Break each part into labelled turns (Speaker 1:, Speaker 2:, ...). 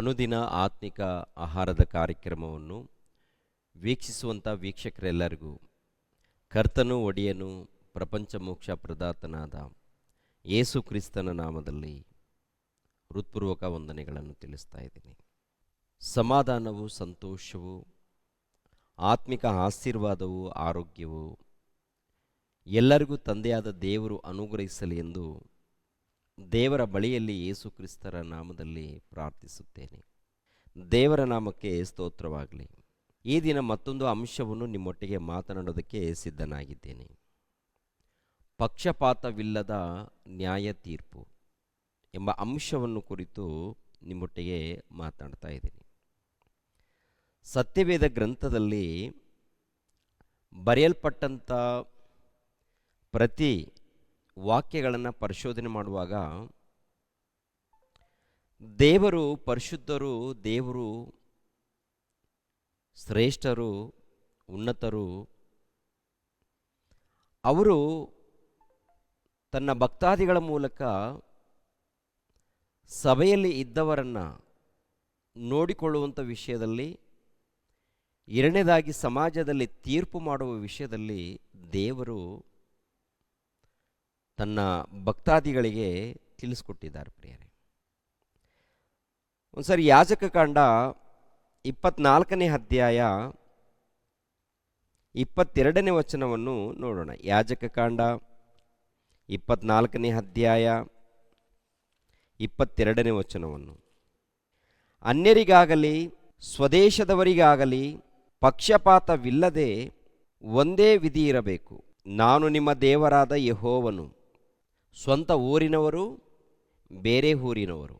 Speaker 1: ಅನುದಿನ ಆತ್ಮಿಕ ಆಹಾರದ ಕಾರ್ಯಕ್ರಮವನ್ನು ವೀಕ್ಷಿಸುವಂಥ ವೀಕ್ಷಕರೆಲ್ಲರಿಗೂ ಕರ್ತನು ಒಡೆಯನು ಪ್ರಪಂಚ ಮೋಕ್ಷ ಪ್ರದಾತನಾದ ಯೇಸು ಕ್ರಿಸ್ತನ ನಾಮದಲ್ಲಿ ಹೃತ್ಪೂರ್ವಕ ವಂದನೆಗಳನ್ನು ತಿಳಿಸ್ತಾ ಇದ್ದೀನಿ. ಸಮಾಧಾನವು, ಸಂತೋಷವು, ಆತ್ಮಿಕ ಆಶೀರ್ವಾದವು, ಆರೋಗ್ಯವು ಎಲ್ಲರಿಗೂ ತಂದೆಯಾದ ದೇವರು ಅನುಗ್ರಹಿಸಲಿ ಎಂದು ದೇವರ ಬಳಿಯಲ್ಲಿ ಯೇಸು ಕ್ರಿಸ್ತರ ನಾಮದಲ್ಲಿ ಪ್ರಾರ್ಥಿಸುತ್ತೇನೆ. ದೇವರ ನಾಮಕ್ಕೆ ಸ್ತೋತ್ರವಾಗಲಿ. ಈ ದಿನ ಮತ್ತೊಂದು ಅಂಶವನ್ನು ನಿಮ್ಮೊಟ್ಟಿಗೆ ಮಾತನಾಡೋದಕ್ಕೆ ಸಿದ್ಧನಾಗಿದ್ದೇನೆ. ಪಕ್ಷಪಾತವಿಲ್ಲದ ನ್ಯಾಯ ತೀರ್ಪು ಎಂಬ ಅಂಶವನ್ನು ಕುರಿತು ನಿಮ್ಮೊಟ್ಟಿಗೆ ಮಾತನಾಡ್ತಾ ಇದ್ದೀನಿ. ಸತ್ಯವೇದ ಗ್ರಂಥದಲ್ಲಿ ಬರೆಯಲ್ಪಟ್ಟಂಥ ಪ್ರತಿ ವಾಕ್ಯಗಳನ್ನು ಪರಿಶೋಧನೆ ಮಾಡುವಾಗ ದೇವರು ಪರಿಶುದ್ಧರು, ದೇವರು ಶ್ರೇಷ್ಠರು, ಉನ್ನತರು. ಅವರು ತನ್ನ ಭಕ್ತಾದಿಗಳ ಮೂಲಕ ಸಭೆಯಲ್ಲಿ ಇದ್ದವರನ್ನು ನೋಡಿಕೊಳ್ಳುವಂಥ ವಿಷಯದಲ್ಲಿ, ಎರಡನೇದಾಗಿ ಸಮಾಜದಲ್ಲಿ ತೀರ್ಪು ಮಾಡುವ ವಿಷಯದಲ್ಲಿ ದೇವರು ತನ್ನ ಭಕ್ತಾದಿಗಳಿಗೆ ತಿಳಿಸ್ಕೊಟ್ಟಿದ್ದಾರೆ. ಪ್ರಿಯರೇ, ಒಂದ್ಸರಿ ಯಾಜಕಕಾಂಡ 24ನೇ ಅಧ್ಯಾಯ 22ನೇ ವಚನವನ್ನು ನೋಡೋಣ. ಯಾಜಕಕಾಂಡ 24ನೇ ಅಧ್ಯಾಯ 22ನೇ ವಚನವನ್ನು. ಅನ್ಯರಿಗಾಗಲಿ ಸ್ವದೇಶದವರಿಗಾಗಲಿ ಪಕ್ಷಪಾತವಿಲ್ಲದೆ ಒಂದೇ ವಿಧಿ ಇರಬೇಕು. ನಾನು ನಿಮ್ಮ ದೇವರಾದ ಯೆಹೋವನು. ಸ್ವಂತ ಊರಿನವರು, ಬೇರೆ ಊರಿನವರು,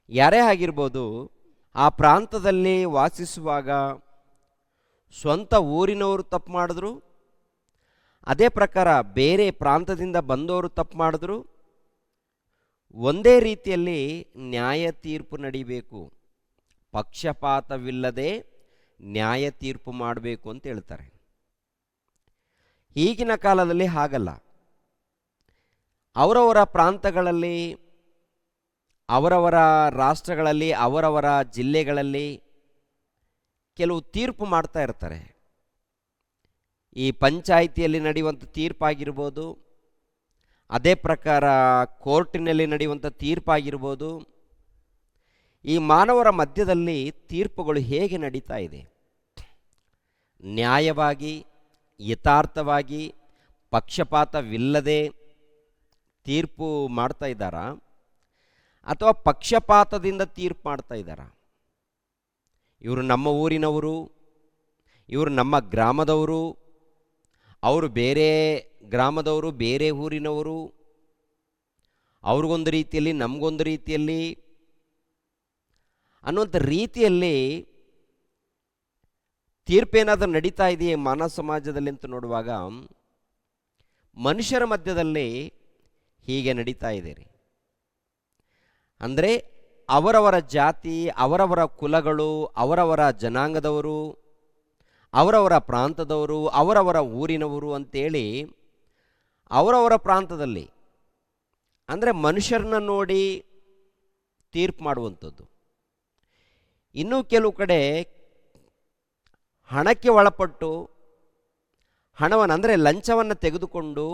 Speaker 1: ಯಾರೇ ಆಗಿರ್ಬೋದು, ಆ ಪ್ರಾಂತದಲ್ಲಿ ವಾಸಿಸುವಾಗ ಸ್ವಂತ ಊರಿನವರು ತಪ್ಪು ಮಾಡಿದ್ರು, ಅದೇ ಪ್ರಕಾರ ಬೇರೆ ಪ್ರಾಂತದಿಂದ ಬಂದವರು ತಪ್ಪು ಮಾಡಿದ್ರು, ಒಂದೇ ರೀತಿಯಲ್ಲಿ ನ್ಯಾಯ ತೀರ್ಪು ನಡಿಬೇಕು. ಪಕ್ಷಪಾತವಿಲ್ಲದೆ ನ್ಯಾಯ ತೀರ್ಪು ಮಾಡಬೇಕು ಅಂತ ಹೇಳ್ತಾರೆ. ಈಗಿನ ಕಾಲದಲ್ಲಿ ಹಾಗಲ್ಲ. ಅವರವರ ಪ್ರಾಂತಗಳಲ್ಲಿ, ಅವರವರ ರಾಷ್ಟ್ರಗಳಲ್ಲಿ, ಅವರವರ ಜಿಲ್ಲೆಗಳಲ್ಲಿ ಕೆಲವು ತೀರ್ಪು ಮಾಡ್ತಾ ಇರ್ತಾರೆ. ಈ ಪಂಚಾಯಿತಿಯಲ್ಲಿ ನಡೆಯುವಂಥ ತೀರ್ಪಾಗಿರ್ಬೋದು, ಅದೇ ಪ್ರಕಾರ ಕೋರ್ಟಿನಲ್ಲಿ ನಡೆಯುವಂಥ ತೀರ್ಪಾಗಿರ್ಬೋದು. ಈ ಮಾನವರ ಮಧ್ಯದಲ್ಲಿ ತೀರ್ಪುಗಳು ಹೇಗೆ ನಡೀತಾ ಇದೆ? ನ್ಯಾಯವಾಗಿ, ಯಥಾರ್ಥವಾಗಿ, ಪಕ್ಷಪಾತವಿಲ್ಲದೆ ತೀರ್ಪು ಮಾಡ್ತಾ ಇದ್ದಾರಾ, ಅಥವಾ ಪಕ್ಷಪಾತದಿಂದ ತೀರ್ಪು ಮಾಡ್ತಾ ಇದ್ದಾರಾ? ಇವರು ನಮ್ಮ ಊರಿನವರು, ಇವರು ನಮ್ಮ ಗ್ರಾಮದವರು, ಅವರು ಬೇರೆ ಗ್ರಾಮದವರು, ಬೇರೆ ಊರಿನವರು, ಅವ್ರಿಗೊಂದು ರೀತಿಯಲ್ಲಿ ನಮಗೊಂದು ರೀತಿಯಲ್ಲಿ ಅನ್ನುವಂಥ ರೀತಿಯಲ್ಲಿ ತೀರ್ಪೇನಾದರೂ ನಡೀತಾ ಇದೆಯೇ ಮಾನವ ಸಮಾಜದಲ್ಲಿ ಅಂತ ನೋಡುವಾಗ ಮನುಷ್ಯರ ಮಧ್ಯದಲ್ಲಿ ಹೀಗೆ ನಡೀತಾ ಇದೆ ರೀ. ಅಂದರೆ ಅವರವರ ಜಾತಿ, ಅವರವರ ಕುಲಗಳು, ಅವರವರ ಜನಾಂಗದವರು, ಅವರವರ ಪ್ರಾಂತದವರು, ಅವರವರ ಊರಿನವರು ಅಂತೇಳಿ ಅವರವರ ಪ್ರಾಂತದಲ್ಲಿ, ಅಂದರೆ ಮನುಷ್ಯರನ್ನ ನೋಡಿ ತೀರ್ಪು ಮಾಡುವಂಥದ್ದು. ಇನ್ನೂ ಕೆಲವು ಕಡೆ ಹಣಕ್ಕೆ ಒಳಪಟ್ಟು ಹಣವನ್ನು, ಅಂದರೆ ಲಂಚವನ್ನು ತೆಗೆದುಕೊಂಡು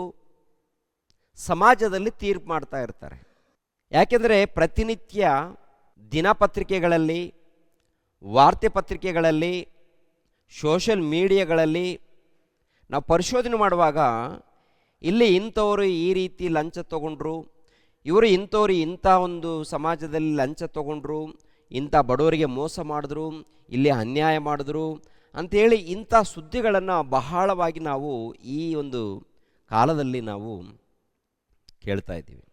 Speaker 1: ಸಮಾಜದಲ್ಲಿ ತೀರ್ಪು ಮಾಡ್ತಾ ಇರ್ತಾರೆ. ಯಾಕೆಂದರೆ ಪ್ರತಿನಿತ್ಯ ದಿನಪತ್ರಿಕೆಗಳಲ್ಲಿ, ವಾರ್ತೆ ಪತ್ರಿಕೆಗಳಲ್ಲಿ, ಸೋಷಲ್ ಮೀಡಿಯಾಗಳಲ್ಲಿ ನಾವು ಪರಿಶೋಧನೆ ಮಾಡುವಾಗ ಇಲ್ಲಿ ಇಂಥವರು ಈ ರೀತಿ ಲಂಚ ತಗೊಂಡ್ರು, ಇವರು ಇಂಥವ್ರು ಇಂಥ ಒಂದು ಸಮಾಜದಲ್ಲಿ ಲಂಚ ತಗೊಂಡ್ರು, ಇಂಥ ಬಡವರಿಗೆ ಮೋಸ ಮಾಡಿದ್ರು, ಇಲ್ಲಿ ಅನ್ಯಾಯ ಮಾಡಿದ್ರು ಅಂಥೇಳಿ ಇಂಥ ಸುದ್ದಿಗಳನ್ನು ಬಹಳವಾಗಿ ನಾವು ಈ ಒಂದು ಕಾಲದಲ್ಲಿ ನಾವು ಕೇಳ್ತಾ ಇದ್ದೀವಿ.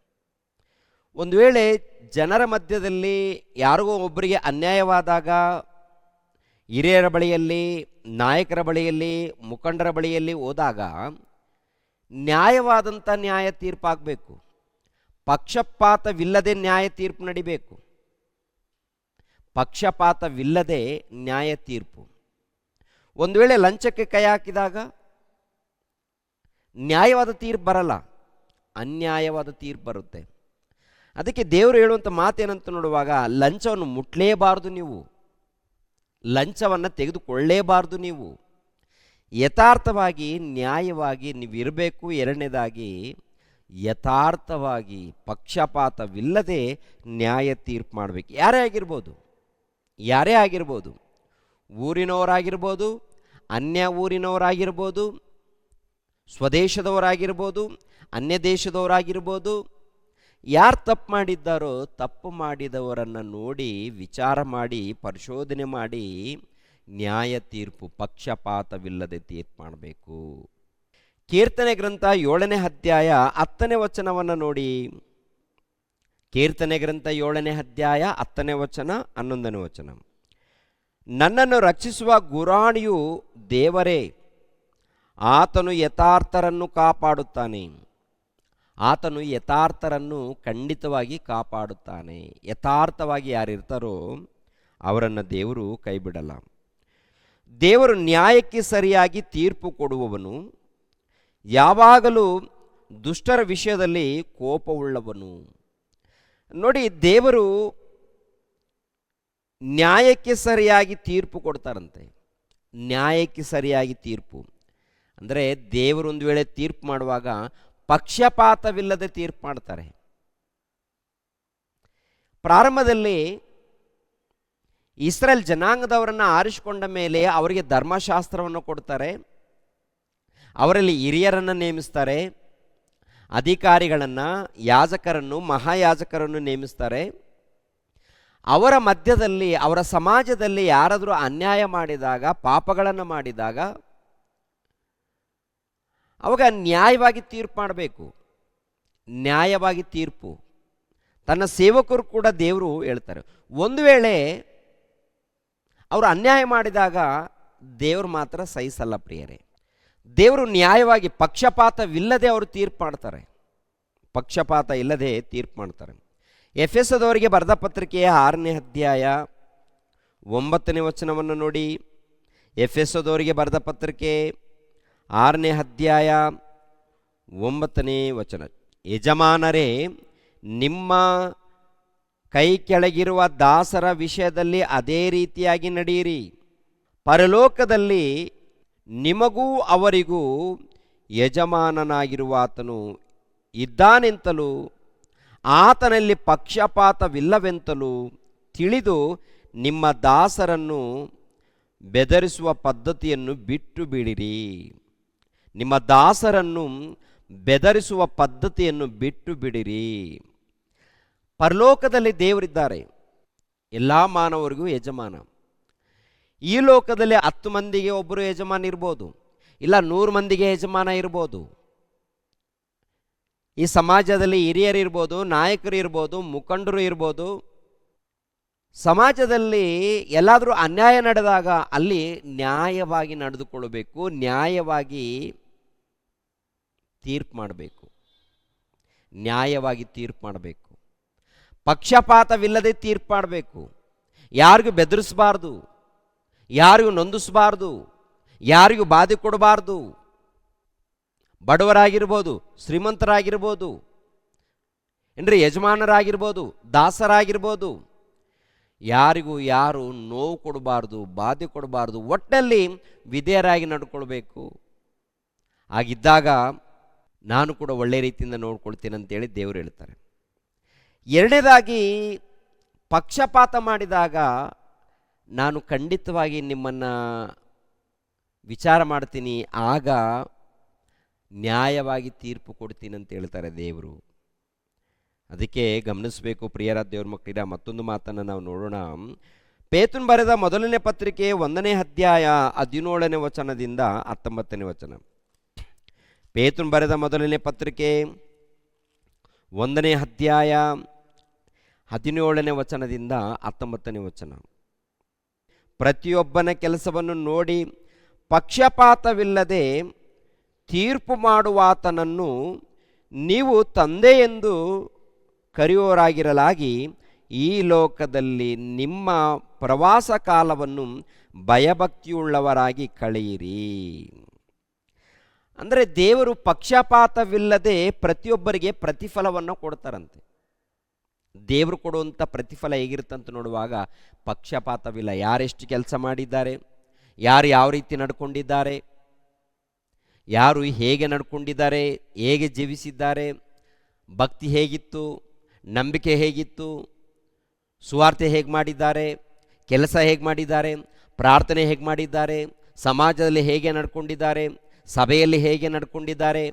Speaker 1: ಒಂದು ವೇಳೆ ಜನರ ಮಧ್ಯದಲ್ಲಿ ಯಾರಿಗೋ ಒಬ್ಬರಿಗೆ ಅನ್ಯಾಯವಾದಾಗ ಹಿರಿಯರ ಬಳಿಯಲ್ಲಿ, ನಾಯಕರ ಬಳಿಯಲ್ಲಿ, ಮುಖಂಡರ ಬಳಿಯಲ್ಲಿ ಹೋದಾಗ ನ್ಯಾಯವಾದಂಥ ನ್ಯಾಯ ತೀರ್ಪಾಗಬೇಕು. ಪಕ್ಷಪಾತವಿಲ್ಲದೆ ನ್ಯಾಯ ತೀರ್ಪು ನಡಿಬೇಕು. ಪಕ್ಷಪಾತವಿಲ್ಲದೆ ನ್ಯಾಯ ತೀರ್ಪು. ಒಂದು ವೇಳೆ ಲಂಚಕ್ಕೆ ಕೈ ಹಾಕಿದಾಗ ನ್ಯಾಯವಾದ ತೀರ್ಪು ಬರಲ್ಲ, ಅನ್ಯಾಯವಾದ ತೀರ್ಪು ಬರುತ್ತೆ. ಅದಕ್ಕೆ ದೇವರು ಹೇಳುವಂಥ ಮಾತೇನಂತ ನೋಡುವಾಗ, ಲಂಚವನ್ನು ಮುಟ್ಲೇಬಾರ್ದು ನೀವು, ಲಂಚವನ್ನು ತೆಗೆದುಕೊಳ್ಳೇಬಾರ್ದು ನೀವು, ಯಥಾರ್ಥವಾಗಿ ನ್ಯಾಯವಾಗಿ ನೀವು ಇರಬೇಕು. ಎರಡನೇದಾಗಿ ಯಥಾರ್ಥವಾಗಿ ಪಕ್ಷಪಾತವಿಲ್ಲದೆ ನ್ಯಾಯ ತೀರ್ಪು ಮಾಡಬೇಕು. ಯಾರೇ ಆಗಿರ್ಬೋದು, ಯಾರೇ ಆಗಿರ್ಬೋದು, ಊರಿನವರಾಗಿರ್ಬೋದು, ಅನ್ಯ ಊರಿನವರಾಗಿರ್ಬೋದು, ಸ್ವದೇಶದವರಾಗಿರ್ಬೋದು, ಅನ್ಯ ದೇಶದವರಾಗಿರ್ಬೋದು, ಯಾರು ತಪ್ಪು ಮಾಡಿದ್ದಾರೋ ತಪ್ಪು ಮಾಡಿದವರನ್ನು ನೋಡಿ ವಿಚಾರ ಮಾಡಿ ಪರಿಶೋಧನೆ ಮಾಡಿ ನ್ಯಾಯ ತೀರ್ಪು ಪಕ್ಷಪಾತವಿಲ್ಲದೆ ತೀರ್ಪು ಮಾಡಬೇಕು. ಕೀರ್ತನೆ ಗ್ರಂಥ 7ನೇ ಅಧ್ಯಾಯ 10ನೇ ವಚನವನ್ನು ನೋಡಿ. ಕೀರ್ತನೆ ಗ್ರಂಥ 7ನೇ ಅಧ್ಯಾಯ 10ನೇ ವಚನ 11ನೇ ವಚನ. ನನ್ನನ್ನು ರಕ್ಷಿಸುವ ಗುರಾಣಿಯು ದೇವರೇ, ಆತನು ಯಥಾರ್ಥರನ್ನು ಕಾಪಾಡುತ್ತಾನೆ. ಆತನು ಯಥಾರ್ಥರನ್ನು ಖಂಡಿತವಾಗಿ ಕಾಪಾಡುತ್ತಾನೆ. ಯಥಾರ್ಥವಾಗಿ ಯಾರಿರ್ತಾರೋ ಅವರನ್ನು ದೇವರು ಕೈಬಿಡಲ್ಲ. ದೇವರು ನ್ಯಾಯಕ್ಕೆ ಸರಿಯಾಗಿ ತೀರ್ಪು ಕೊಡುವವನು, ಯಾವಾಗಲೂ ದುಷ್ಟರ ವಿಷಯದಲ್ಲಿ ಕೋಪವುಳ್ಳವನು. ನೋಡಿ, ದೇವರು ನ್ಯಾಯಕ್ಕೆ ಸರಿಯಾಗಿ ತೀರ್ಪು ಕೊಡ್ತಾರಂತೆ. ನ್ಯಾಯಕ್ಕೆ ಸರಿಯಾಗಿ ತೀರ್ಪು ಅಂದರೆ ದೇವರು ಒಂದು ವೇಳೆ ತೀರ್ಪು ಮಾಡುವಾಗ ಪಕ್ಷಪಾತವಿಲ್ಲದೆ ತೀರ್ಪು ಮಾಡ್ತಾರೆ. ಪ್ರಾರಂಭದಲ್ಲಿ ಇಸ್ರೇಲ್ ಜನಾಂಗದವರನ್ನು ಆರಿಸಿಕೊಂಡ ಮೇಲೆ ಅವರಿಗೆ ಧರ್ಮಶಾಸ್ತ್ರವನ್ನು ಕೊಡ್ತಾರೆ, ಅವರಲ್ಲಿ ಹಿರಿಯರನ್ನು ನೇಮಿಸ್ತಾರೆ, ಅಧಿಕಾರಿಗಳನ್ನು, ಯಾಜಕರನ್ನು, ಮಹಾಯಾಜಕರನ್ನು ನೇಮಿಸ್ತಾರೆ. ಅವರ ಮಧ್ಯದಲ್ಲಿ, ಅವರ ಸಮಾಜದಲ್ಲಿ ಯಾರಾದರೂ ಅನ್ಯಾಯ ಮಾಡಿದಾಗ, ಪಾಪಗಳನ್ನು ಮಾಡಿದಾಗ ಅವಾಗ ನ್ಯಾಯವಾಗಿ ತೀರ್ಪು ಮಾಡಬೇಕು. ನ್ಯಾಯವಾಗಿ ತೀರ್ಪು ತನ್ನ ಸೇವಕರು ಕೂಡ ದೇವರು ಹೇಳ್ತಾರೆ. ಒಂದು ವೇಳೆ ಅವರು ಅನ್ಯಾಯ ಮಾಡಿದಾಗ ದೇವರು ಮಾತ್ರ ಸಹಿಸಲ್ಲ ಪ್ರಿಯರೇ. ದೇವರು ನ್ಯಾಯವಾಗಿ ಪಕ್ಷಪಾತವಿಲ್ಲದೆ ಅವರು ತೀರ್ಪು ಮಾಡ್ತಾರೆ. ಪಕ್ಷಪಾತ ಇಲ್ಲದೆ ತೀರ್ಪು ಮಾಡ್ತಾರೆ. ಎಫೆಸದವರಿಗೆ ಬರೆದ ಪತ್ರಿಕೆಯ 6ನೇ ಅಧ್ಯಾಯ 9ನೇ ವಚನವನ್ನು ನೋಡಿ. ಎಫೆಸದವರಿಗೆ ಬರೆದ ಪತ್ರಿಕೆ 6ನೇ ಅಧ್ಯಾಯ 9ನೇ ವಚನ. ಯಜಮಾನರೇ, ನಿಮ್ಮ ಕೈ ಕೆಳಗಿರುವ ದಾಸರ ವಿಷಯದಲ್ಲಿ ಅದೇ ರೀತಿಯಾಗಿ ನಡೆಯಿರಿ. ಪರಲೋಕದಲ್ಲಿ ನಿಮಗೂ ಅವರಿಗೂ ಯಜಮಾನನಾಗಿರುವ ಆತನು ಇದ್ದಾನೆಂತಲೂ ಆತನಲ್ಲಿ ಪಕ್ಷಪಾತವಿಲ್ಲವೆಂತಲೂ ತಿಳಿದು ನಿಮ್ಮ ದಾಸರನ್ನು ಬೆದರಿಸುವ ಪದ್ಧತಿಯನ್ನು ಬಿಟ್ಟು ಬಿಡಿರಿ. ನಿಮ್ಮ ದಾಸರನ್ನು ಬೆದರಿಸುವ ಪದ್ಧತಿಯನ್ನು ಬಿಟ್ಟು ಬಿಡಿರಿ. ಪರಲೋಕದಲ್ಲಿ ದೇವರಿದ್ದಾರೆ, ಎಲ್ಲ ಮಾನವರಿಗೂ ಯಜಮಾನ. ಈ ಲೋಕದಲ್ಲಿ 10 ಮಂದಿಗೆ ಒಬ್ಬರು ಯಜಮಾನ ಇರ್ಬೋದು, ಇಲ್ಲ 100 ಮಂದಿಗೆ ಯಜಮಾನ ಇರ್ಬೋದು. ಈ ಸಮಾಜದಲ್ಲಿ ಹಿರಿಯರು ಇರ್ಬೋದು, ನಾಯಕರು ಇರ್ಬೋದು, ಮುಖಂಡರು ಇರ್ಬೋದು. ಸಮಾಜದಲ್ಲಿ ಎಲ್ಲಾದರೂ ಅನ್ಯಾಯ ನಡೆದಾಗ ಅಲ್ಲಿ ನ್ಯಾಯವಾಗಿ ನಡೆದುಕೊಳ್ಳಬೇಕು, ನ್ಯಾಯವಾಗಿ ತೀರ್ಪು ಮಾಡಬೇಕು, ನ್ಯಾಯವಾಗಿ ತೀರ್ಪು ಮಾಡಬೇಕು, ಪಕ್ಷಪಾತವಿಲ್ಲದೆ ತೀರ್ಪು ಮಾಡಬೇಕು. ಯಾರಿಗೂ ಬೆದರಿಸಬಾರ್ದು, ಯಾರಿಗೂ ನೊಂದಿಸಬಾರ್ದು, ಯಾರಿಗೂ ಬಾಧೆ ಕೊಡಬಾರ್ದು. ಬಡವರಾಗಿರ್ಬೋದು, ಶ್ರೀಮಂತರಾಗಿರ್ಬೋದು, ಏನ್ರಿ ಯಜಮಾನರಾಗಿರ್ಬೋದು, ದಾಸರಾಗಿರ್ಬೋದು, ಯಾರಿಗೂ ಯಾರು ನೋವು ಕೊಡಬಾರ್ದು, ಬಾಧೆ ಕೊಡಬಾರ್ದು. ಒಟ್ಟಿನಲ್ಲಿ ವಿಧೇಯರಾಗಿ ನಡ್ಕೊಳ್ಬೇಕು. ಆಗಿದ್ದಾಗ ನಾನು ಕೂಡ ಒಳ್ಳೆ ರೀತಿಯಿಂದ ನೋಡ್ಕೊಳ್ತೀನಿ ಅಂತೇಳಿ ದೇವರು ಹೇಳ್ತಾರೆ. ಎರಡನೇದಾಗಿ, ಪಕ್ಷಪಾತ ಮಾಡಿದಾಗ ನಾನು ಖಂಡಿತವಾಗಿ ನಿಮ್ಮನ್ನು ವಿಚಾರ ಮಾಡ್ತೀನಿ, ಆಗ ನ್ಯಾಯವಾಗಿ ತೀರ್ಪು ಕೊಡ್ತೀನಿ ಅಂತ ಹೇಳ್ತಾರೆ ದೇವರು. ಅದಕ್ಕೆ ಗಮನಿಸಬೇಕು ಪ್ರಿಯರ ದೇವ್ರ ಮಕ್ಕಳಿರ. ಮತ್ತೊಂದು ಮಾತನ್ನು ನಾವು ನೋಡೋಣ. ಪೇತ್ರನು ಬರೆದ ಮೊದಲನೇ ಪತ್ರಿಕೆ 1ನೇ ಅಧ್ಯಾಯ 17ನೇ ವಚನದಿಂದ 19ನೇ ವಚನ. ಪೇತ್ರನು ಬರೆದ ಮೊದಲನೇ ಪತ್ರಿಕೆ 1ನೇ ಅಧ್ಯಾಯ 17ನೇ ವಚನದಿಂದ 19ನೇ ವಚನ. ಪ್ರತಿಯೊಬ್ಬನ ಕೆಲಸವನ್ನು ನೋಡಿ ಪಕ್ಷಪಾತವಿಲ್ಲದೆ ತೀರ್ಪು ಮಾಡುವಾತನನ್ನು ನೀವು ತಂದೆ ಎಂದು ಕರೆಯುವರಾಗಿರಲಾಗಿ ಈ ಲೋಕದಲ್ಲಿ ನಿಮ್ಮ ಪ್ರವಾಸ ಕಾಲವನ್ನು ಭಯಭಕ್ತಿಯುಳ್ಳವರಾಗಿ ಕಳೆಯಿರಿ. ಅಂದರೆ ದೇವರು ಪಕ್ಷಪಾತವಿಲ್ಲದೆ ಪ್ರತಿಯೊಬ್ಬರಿಗೆ ಪ್ರತಿಫಲವನ್ನು ಕೊಡ್ತಾರಂತೆ. ದೇವರು ಕೊಡುವಂಥ ಪ್ರತಿಫಲ ಹೇಗಿರುತ್ತಂತ ನೋಡುವಾಗ ಪಕ್ಷಪಾತವಿಲ್ಲ. ಯಾರೆಷ್ಟು ಕೆಲಸ ಮಾಡಿದ್ದಾರೆ, ಯಾರು ಯಾವ ರೀತಿ ನಡ್ಕೊಂಡಿದ್ದಾರೆ, ಯಾರು ಹೇಗೆ ನಡ್ಕೊಂಡಿದ್ದಾರೆ, ಹೇಗೆ ಜೀವಿಸಿದ್ದಾರೆ, ಭಕ್ತಿ ಹೇಗಿತ್ತು, ನಂಬಿಕೆ ಹೇಗಿತ್ತು, ಸುವಾರ್ತೆ ಹೇಗೆ ಮಾಡಿದ್ದಾರೆ, ಕೆಲಸ ಹೇಗೆ ಮಾಡಿದ್ದಾರೆ, ಪ್ರಾರ್ಥನೆ ಹೇಗೆ ಮಾಡಿದ್ದಾರೆ, ಸಮಾಜದಲ್ಲಿ ಹೇಗೆ ನಡ್ಕೊಂಡಿದ್ದಾರೆ, ಸಭೆಯಲ್ಲಿ ಹೇಗೆ ನಡ್ಕೊಂಡಿದ್ದಾರೆ,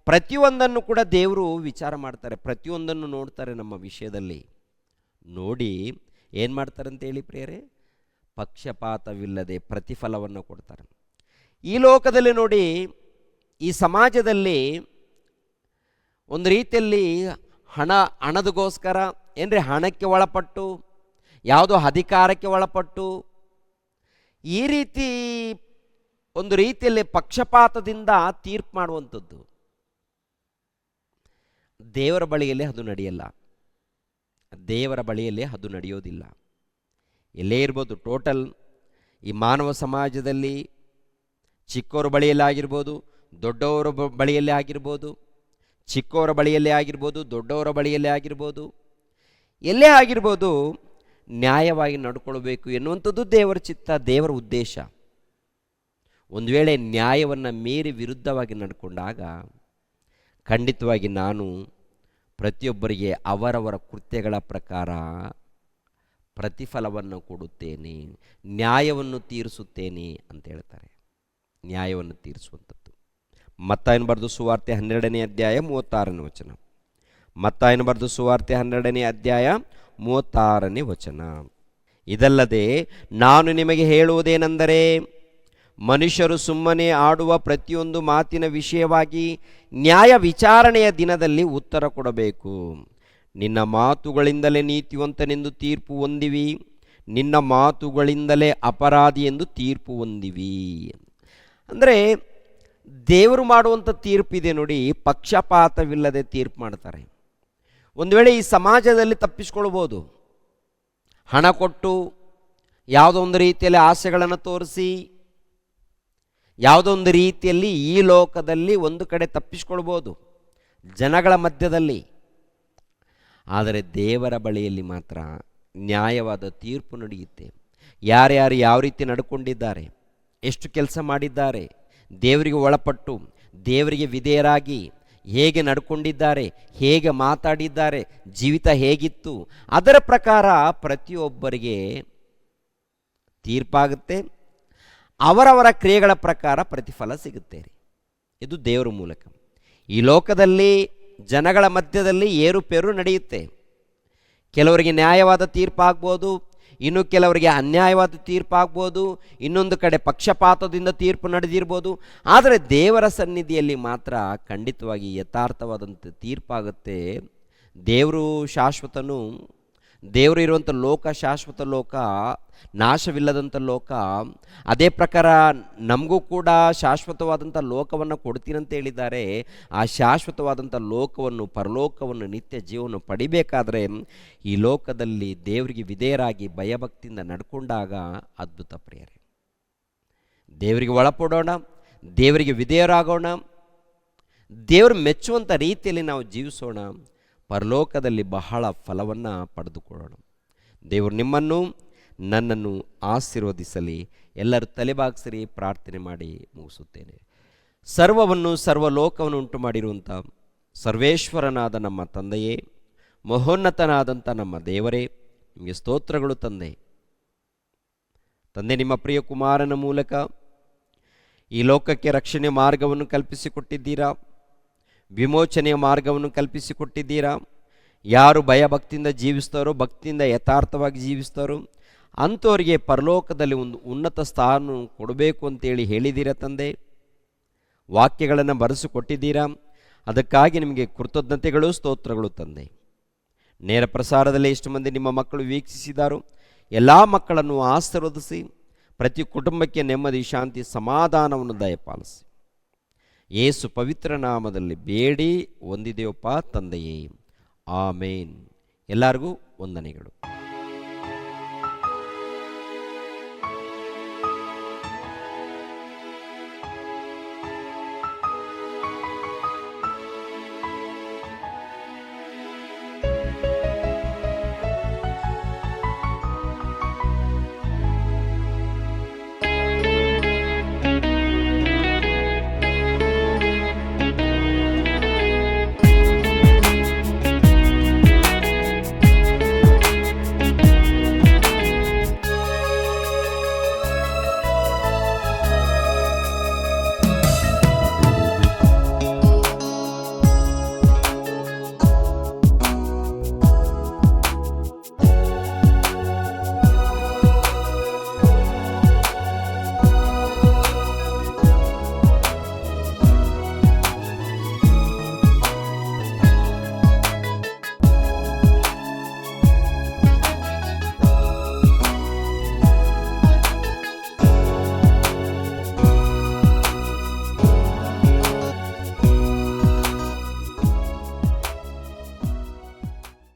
Speaker 1: ಪ್ರತಿಯೊಂದನ್ನು ಕೂಡ ದೇವರು ವಿಚಾರ ಮಾಡ್ತಾರೆ. ಪ್ರತಿಯೊಂದನ್ನು ನೋಡ್ತಾರೆ. ನಮ್ಮ ವಿಷಯದಲ್ಲಿ ನೋಡಿ ಏನು ಮಾಡ್ತಾರೆ ಅಂತೇಳಿ ಪ್ರಿಯರೇ, ಪಕ್ಷಪಾತವಿಲ್ಲದೆ ಪ್ರತಿಫಲವನ್ನು ಕೊಡ್ತಾರೆ. ಈ ಲೋಕದಲ್ಲಿ ನೋಡಿ, ಈ ಸಮಾಜದಲ್ಲಿ ಒಂದು ರೀತಿಯಲ್ಲಿ ಹಣದಗೋಸ್ಕರ ಏನ್ರಿ ಹಣಕ್ಕೆ ಒಳಪಟ್ಟು, ಯಾವುದೋ ಅಧಿಕಾರಕ್ಕೆ ಒಳಪಟ್ಟು, ಈ ರೀತಿ ಒಂದು ರೀತಿಯಲ್ಲಿ ಪಕ್ಷಪಾತದಿಂದ ತೀರ್ಪು ಮಾಡುವಂಥದ್ದು ದೇವರ ಬಳಿಯಲ್ಲಿ ಅದು ನಡೆಯಲ್ಲ. ದೇವರ ಬಳಿಯಲ್ಲಿ ಅದು ನಡೆಯೋದಿಲ್ಲ. ಎಲ್ಲೇ ಇರ್ಬೋದು, ಟೋಟಲ್ ಈ ಮಾನವ ಸಮಾಜದಲ್ಲಿ ಚಿಕ್ಕವರ ಬಳಿಯಲ್ಲಿ ಆಗಿರ್ಬೋದು, ದೊಡ್ಡವರ ಬಳಿಯಲ್ಲಿ ಆಗಿರ್ಬೋದು, ಚಿಕ್ಕವರ ಬಳಿಯಲ್ಲೇ ಆಗಿರ್ಬೋದು, ದೊಡ್ಡವರ ಬಳಿಯಲ್ಲೇ ಆಗಿರ್ಬೋದು, ಎಲ್ಲೇ ಆಗಿರ್ಬೋದು, ನ್ಯಾಯವಾಗಿ ನಡ್ಕೊಳ್ಬೇಕು ಎನ್ನುವಂಥದ್ದು ದೇವರ ಚಿತ್ತ, ದೇವರ ಉದ್ದೇಶ. ಒಂದು ವೇಳೆ ನ್ಯಾಯವನ್ನು ಮೀರಿ ವಿರುದ್ಧವಾಗಿ ನಡ್ಕೊಂಡಾಗ ಖಂಡಿತವಾಗಿ ನಾನು ಪ್ರತಿಯೊಬ್ಬರಿಗೆ ಅವರವರ ಕೃತ್ಯಗಳ ಪ್ರಕಾರ ಪ್ರತಿಫಲವನ್ನು ಕೊಡುತ್ತೇನೆ, ನ್ಯಾಯವನ್ನು ತೀರಿಸುತ್ತೇನೆ ಅಂತ ಹೇಳ್ತಾರೆ. ನ್ಯಾಯವನ್ನು ತೀರಿಸುವಂಥದ್ದು ಮತ್ತಾಯನ ಬರೆದ ಸುವಾರ್ತೆ 12ನೇ ಅಧ್ಯಾಯ 36ನೇ ವಚನ. ಮತ್ತಾಯನ ಬರೆದ ಸುವಾರ್ತೆ 12ನೇ ಅಧ್ಯಾಯ 36ನೇ ವಚನ. ಇದಲ್ಲದೆ ನಾನು ನಿಮಗೆ ಹೇಳುವುದೇನೆಂದರೆ, ಮನುಷ್ಯರು ಸುಮ್ಮನೆ ಆಡುವ ಪ್ರತಿಯೊಂದು ಮಾತಿನ ವಿಷಯವಾಗಿ ನ್ಯಾಯ ವಿಚಾರಣೆಯ ದಿನದಲ್ಲಿ ಉತ್ತರ ಕೊಡಬೇಕು. ನಿನ್ನ ಮಾತುಗಳಿಂದಲೇ ನೀತಿವಂತನೆಂದು ತೀರ್ಪು ಹೊಂದಿವಿ, ನಿನ್ನ ಮಾತುಗಳಿಂದಲೇ ಅಪರಾಧಿ ಎಂದು ತೀರ್ಪು ಹೊಂದಿವಿ. ಅಂದರೆ ದೇವರು ಮಾಡುವಂಥ ತೀರ್ಪಿದೆ ನೋಡಿ, ಪಕ್ಷಪಾತವಿಲ್ಲದೆ ತೀರ್ಪು ಮಾಡ್ತಾರೆ. ಒಂದು ವೇಳೆ ಈ ಸಮಾಜದಲ್ಲಿ ತಪ್ಪಿಸ್ಕೊಳ್ಬೋದು, ಹಣ ಕೊಟ್ಟು ಯಾವುದೋ ಒಂದು ರೀತಿಯಲ್ಲಿ ಆಸೆಗಳನ್ನು ತೋರಿಸಿ, ಯಾವುದೋ ಒಂದು ರೀತಿಯಲ್ಲಿ ಈ ಲೋಕದಲ್ಲಿ ಒಂದು ಕಡೆ ತಪ್ಪಿಸ್ಕೊಳ್ಬೋದು ಜನಗಳ ಮಧ್ಯದಲ್ಲಿ. ಆದರೆ ದೇವರ ಬಳಿಯಲ್ಲಿ ಮಾತ್ರ ನ್ಯಾಯವಾದ ತೀರ್ಪು ನಡೆಯುತ್ತೆ. ಯಾರ್ಯಾರು ಯಾವ ರೀತಿ ನಡ್ಕೊಂಡಿದ್ದಾರೆ, ಎಷ್ಟು ಕೆಲಸ ಮಾಡಿದ್ದಾರೆ, ದೇವರಿಗೆ ಒಳಪಟ್ಟು ದೇವರಿಗೆ ವಿಧೇಯರಾಗಿ ಹೇಗೆ ನಡ್ಕೊಂಡಿದ್ದಾರೆ, ಹೇಗೆ ಮಾತಾಡಿದ್ದಾರೆ, ಜೀವಿತ ಹೇಗಿತ್ತು, ಅದರ ಪ್ರಕಾರ ಪ್ರತಿಯೊಬ್ಬರಿಗೆ ತೀರ್ಪಾಗುತ್ತೆ. ಅವರವರ ಕ್ರಿಯೆಗಳ ಪ್ರಕಾರ ಪ್ರತಿಫಲ ಸಿಗುತ್ತೆ. ಇದು ದೇವರ ಮೂಲಕ. ಈ ಲೋಕದಲ್ಲಿ ಜನಗಳ ಮಧ್ಯದಲ್ಲಿ ಏರುಪೇರು ನಡೆಯುತ್ತೆ. ಕೆಲವರಿಗೆ ನ್ಯಾಯವಾದ ತೀರ್ಪಾಗ್ಬೋದು, ಇನ್ನು ಕೆಲವರಿಗೆ ಅನ್ಯಾಯವಾದ ತೀರ್ಪಾಗ್ಬೋದು, ಇನ್ನೊಂದು ಕಡೆ ಪಕ್ಷಪಾತದಿಂದ ತೀರ್ಪು ನಡೆದಿರ್ಬೋದು. ಆದರೆ ದೇವರ ಸನ್ನಿಧಿಯಲ್ಲಿ ಮಾತ್ರ ಖಂಡಿತವಾಗಿ ಯಥಾರ್ಥವಾದಂಥ ತೀರ್ಪಾಗುತ್ತೆ. ದೇವರು ಶಾಶ್ವತನು. ದೇವರು ಇರುವಂಥ ಲೋಕ ಶಾಶ್ವತ ಲೋಕ, ನಾಶವಿಲ್ಲದಂಥ ಲೋಕ. ಅದೇ ಪ್ರಕಾರ ನಮಗೂ ಕೂಡ ಶಾಶ್ವತವಾದಂಥ ಲೋಕವನ್ನು ಕೊಡ್ತೀನಂತ ಹೇಳಿದ್ದಾರೆ. ಆ ಶಾಶ್ವತವಾದಂಥ ಲೋಕವನ್ನು, ಪರಲೋಕವನ್ನು, ನಿತ್ಯ ಜೀವವನ್ನು ಪಡಿಬೇಕಾದ್ರೆ ಈ ಲೋಕದಲ್ಲಿ ದೇವರಿಗೆ ವಿಧೇಯರಾಗಿ ಭಯಭಕ್ತಿಯಿಂದ ನಡ್ಕೊಂಡಾಗ ಅದ್ಭುತ ಪ್ರಿಯರೇ. ದೇವರಿಗೆ ಒಳಪಡೋಣ, ದೇವರಿಗೆ ವಿಧೇಯರಾಗೋಣ, ದೇವರು ಮೆಚ್ಚುವಂಥ ರೀತಿಯಲ್ಲಿ ನಾವು ಜೀವಿಸೋಣ. ಪರಲೋಕದಲ್ಲಿ ಬಹಳ ಫಲವನ್ನು ಪಡೆದುಕೊಳ್ಳೋಣ. ದೇವರು ನಿಮ್ಮನ್ನು ನನ್ನನ್ನು ಆಶೀರ್ವದಿಸಲಿ. ಎಲ್ಲರೂ ತಲೆಬಾಗಿಸಿರಿ, ಪ್ರಾರ್ಥನೆ ಮಾಡಿ ಮುಗಿಸುತ್ತೇನೆ. ಸರ್ವವನ್ನು ಸರ್ವಲೋಕವನ್ನು ಉಂಟು ಮಾಡಿರುವಂಥ ಸರ್ವೇಶ್ವರನಾದ ನಮ್ಮ ತಂದೆಯೇ, ಮಹೋನ್ನತನಾದಂಥ ನಮ್ಮ ದೇವರೇ, ನಿಮಗೆ ಸ್ತೋತ್ರಗಳು ತಂದೆ. ನಿಮ್ಮ ಪ್ರಿಯ ಕುಮಾರನ ಮೂಲಕ ಈ ಲೋಕಕ್ಕೆ ರಕ್ಷಣೆ ಮಾರ್ಗವನ್ನು ಕಲ್ಪಿಸಿಕೊಟ್ಟಿದ್ದೀರಾ, ವಿಮೋಚನೆಯ ಮಾರ್ಗವನ್ನು ಕಲ್ಪಿಸಿಕೊಟ್ಟಿದ್ದೀರಾ. ಯಾರು ಭಯಭಕ್ತಿಯಿಂದ ಜೀವಿಸ್ತಾರೋ, ಭಕ್ತಿಯಿಂದ ಯಥಾರ್ಥವಾಗಿ ಜೀವಿಸ್ತಾರೋ ಅಂಥವರಿಗೆ ಪರಲೋಕದಲ್ಲಿ ಒಂದು ಉನ್ನತ ಸ್ಥಾನ ಕೊಡಬೇಕು ಅಂತೇಳಿ ಹೇಳಿದ್ದೀರಾ ತಂದೆ. ವಾಕ್ಯಗಳನ್ನು ಬರೆಸಿಕೊಟ್ಟಿದ್ದೀರಾ. ಅದಕ್ಕಾಗಿ ನಿಮಗೆ ಕೃತಜ್ಞತೆಗಳು, ಸ್ತೋತ್ರಗಳು ತಂದೆ. ನೇರ ಪ್ರಸಾರದಲ್ಲಿ ಎಷ್ಟು ಮಂದಿ ನಿಮ್ಮ ಮಕ್ಕಳು ವೀಕ್ಷಿಸಿದಾರೋ ಎಲ್ಲ ಮಕ್ಕಳನ್ನು ಆಶೀರ್ವದಿಸಿ, ಪ್ರತಿ ಕುಟುಂಬಕ್ಕೆ ನೆಮ್ಮದಿ, ಶಾಂತಿ, ಸಮಾಧಾನವನ್ನು ದಯಪಾಲಿಸಿ. ಯೇಸು ಪವಿತ್ರ ನಾಮದಲ್ಲಿ ಬೇಡಿ ಹೊಂದಿದೆಯಪ್ಪ ತಂದೆಯೇ, ಆಮೇನ್. ಎಲ್ಲರಿಗೂ ವಂದನೆಗಳು.